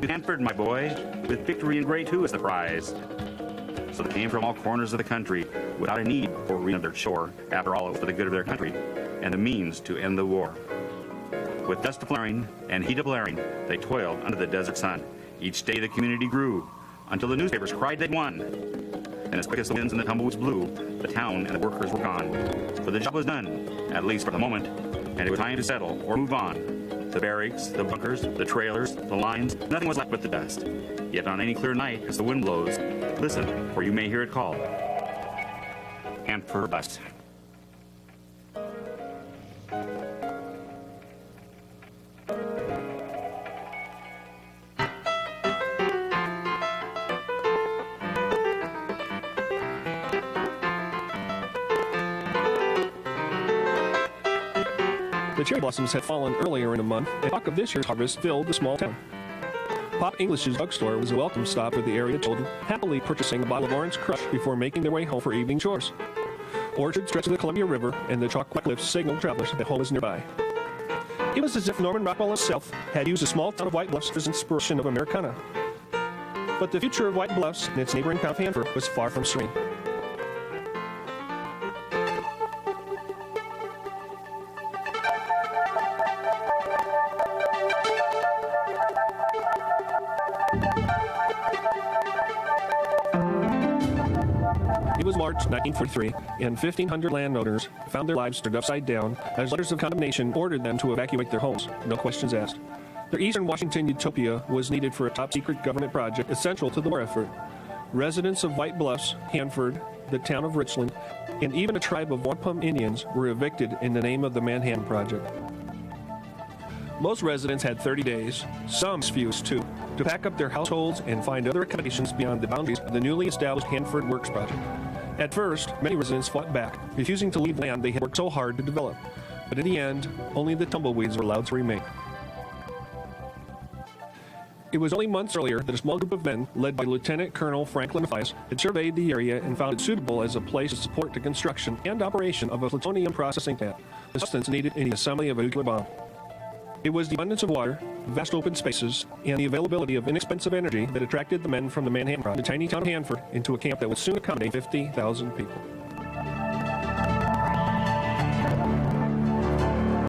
To Hanford, my boy, with victory in grade 2 as the prize. So they came from all corners of the country without a need for reaching their shore. After all, it was for the good of their country and the means to end the war. With dust flaring and heat blaring, they toiled under the desert sun. Each day the community grew until the newspapers cried they'd won. And as quick as the winds and the tumbleweeds blew, the town and the workers were gone. But the job was done, at least for the moment, and it was time to settle or move on. The barracks, the bunkers, the trailers, the lines, nothing was left but the dust. Yet on any clear night, as the wind blows, listen, for you may hear it call. Hanford bus. The cherry blossoms had fallen earlier in the month, and talk of this year's harvest filled the small town. Pop English's drugstore was a welcome stop for the area children, happily purchasing a bottle of orange crush before making their way home for evening chores. Orchards stretched to the Columbia River, and the chalk cliffs signaled travelers that home was nearby. It was as if Norman Rockwell himself had used the small town of White Bluffs as inspiration of Americana. But the future of White Bluffs and its neighboring town of Hanford was far from serene. It was March 1943, and 1,500 landowners found their lives turned upside down as letters of condemnation ordered them to evacuate their homes, no questions asked. Their Eastern Washington utopia was needed for a top-secret government project essential to the war effort. Residents of White Bluffs, Hanford, the town of Richland, and even a tribe of wampum Indians were evicted in the name of the Manhattan Project. Most residents had 30 days, some as few as 2, to pack up their households and find other accommodations beyond the boundaries of the newly established Hanford Works Project. At first, many residents fought back, refusing to leave land they had worked so hard to develop. But in the end, only the tumbleweeds were allowed to remain. It was only months earlier that a small group of men, led by Lieutenant Colonel Franklin Mathias, had surveyed the area and found it suitable as a place to support the construction and operation of a plutonium processing plant, the substance needed in the assembly of a nuclear bomb. It was the abundance of water, vast open spaces, and the availability of inexpensive energy that attracted the men from the Manhattan Project, the tiny town of Hanford, into a camp that would soon accommodate 50,000 people.